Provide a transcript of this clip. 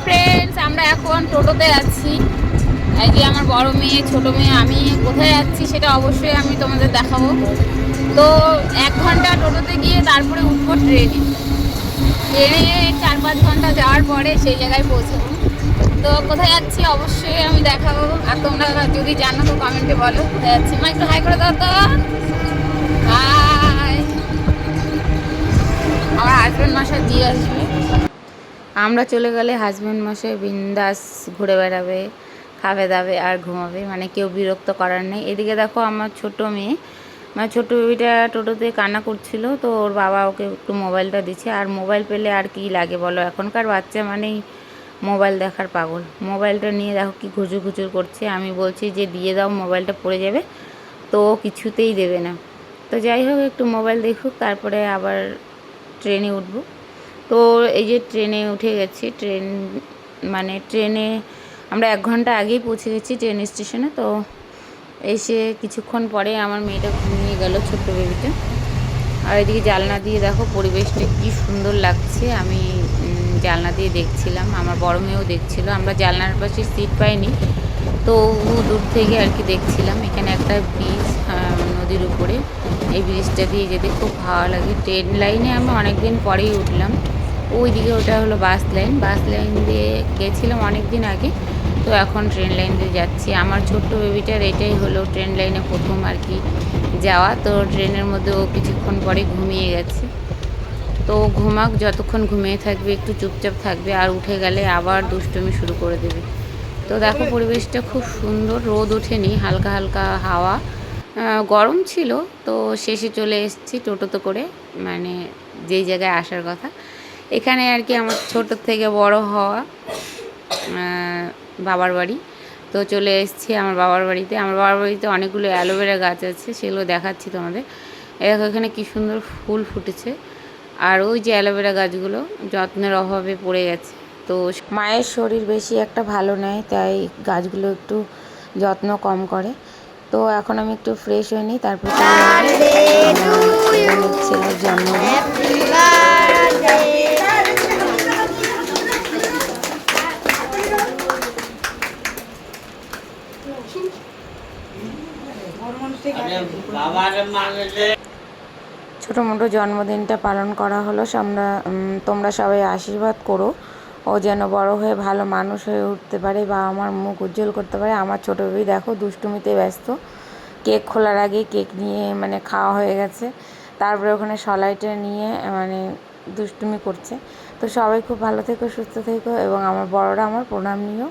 Friends, আমরা এখন টোটোতে যাচ্ছি। এই যে আমার বড় মেয়ে, ছোট মেয়ে, আমি কোথায় যাচ্ছি সেটা অবশ্যই আমি তোমাদের দেখাবো। তো 1 ঘন্টা টোটোতে গিয়ে তারপরে উঠবো ট্রেনে। ট্রেনে 4-5 ঘন্টা যাওয়ার পরে সেই জায়গায় পৌঁছাবো। তো কোথায় যাচ্ছি অবশ্যই আমি দেখাবো। আর তোমরা যদি জানো তো কমেন্টে বলো কোথায় যাচ্ছি। মা একটু হাই করে দাও তো। হাই। আমার হাজব্যান্ড মশাই দিয়ে আসবে। আমরা চলে গেলে হাজব্যান্ড মশাই বিন্দাস ঘুরে বেড়াবে, খাবে দাবে আর ঘুমাবে, মানে কেউ বিরক্ত করার নেই। এদিকে দেখো আমার ছোট মেয়ে, মানে ছোটো বেবিটা টোটোতে কান্না করছিল, তো ওর বাবা ওকে একটু মোবাইলটা দিচ্ছে। আর মোবাইল পেলে আর কি লাগে বলো, এখনকার বাচ্চা মানেই মোবাইল দেখার পাগল। মোবাইলটা নিয়ে দেখো কি ঘুচুর ঘুচুর করছে। আমি বলছি যে দিয়ে দাও, মোবাইলটা পড়ে যাবে, তো কিছুতেই দেবে না। তো যাই হোক, একটু মোবাইল দেখুক, তারপরে আবার ট্রেনে উঠবো। তো এই যে ট্রেনে উঠে গেছি। ট্রেনে আমরা 1 ঘন্টা আগেই পৌঁছে গেছি ট্রেন স্টেশনে। তো এসে কিছুক্ষণ পরে আমার মেয়েটা ঘুমিয়ে গেল, ছোট্ট বেবিটা। আর এদিকে জানলা দিয়ে দেখো পরিবেশটা কি সুন্দর লাগছে। আমি জানলা দিয়ে দেখছিলাম, আমার বড় মেয়েও দেখছিল। আমরা জানলার পাশে সিট পাইনি, তো দূর থেকে আর কি দেখছিলাম। এখানে একটা ব্রিজ, নদীর উপরে। এই ব্রিজটা দিয়ে যেতে খুব ভালো লাগে। ট্রেন লাইনে আমি অনেক দিন পরেই উঠলাম। ওইদিকে ওটা হলো বাস লাইন। বাস লাইন দিয়ে গেছিলাম অনেক দিন আগে, তো এখন ট্রেন লাইন দিয়ে যাচ্ছি। আমার ছোট্ট বেবিটার এটাই হলো ট্রেন লাইনে প্রথম আর কি যাওয়া। তো ট্রেনের মধ্যে ও কিছুক্ষণ পরে ঘুমিয়ে গেছে। তো ঘুমাক, যতক্ষণ ঘুমিয়ে থাকবে একটু চুপচাপ থাকবে, আর উঠে গেলে আবার দুষ্টুমি শুরু করে দেবে। তো দেখো পরিবেশটা খুব সুন্দর, রোদ ওঠেনি, হালকা হালকা হাওয়া। গরম ছিল। তো শেষে চলে এসেছি টোটোতে করে, মানে যেই জায়গায় আসার কথা। এখানে আর কি আমার ছোটোর থেকে বড় হওয়া বাবার বাড়ি। তো চলে এসেছি আমার বাবার বাড়িতে। আমার বাবার বাড়িতে অনেকগুলো অ্যালোভেরা গাছ আছে, সেগুলো দেখাচ্ছি তোমাদের। দেখো এখানে কী সুন্দর ফুল ফুটেছে। আর ওই যে অ্যালোভেরা গাছগুলো যত্নের অভাবে পড়ে গেছে। তো মায়ের শরীর বেশি একটা ভালো নেয়, তাই গাছগুলো একটু যত্ন কম করে। তো এখন আমি একটু ফ্রেশ হয়ে নিই, তারপর ছেলের জন্মদিন। ছোটো মোটো জন্মদিনটা পালন করা হলো। তোমরা সবাই আশীর্বাদ করো, ও যেন বড় হয়ে ভালো মানুষ হয়ে উঠতে পারে বা আমার মুখ উজ্জ্বল করতে পারে। আমার ছোটো বেবি দেখো দুষ্টুমিতে ব্যস্ত। কেক খোলার আগে কেক নিয়ে মানে খাওয়া হয়ে গেছে, তারপরে ওখানে সলাইটা নিয়ে মানে দুষ্টুমি করছে। তো সবাই খুব ভালো থেকো, সুস্থ থেকো, এবং আমার বড়রা আমার প্রণাম নিও।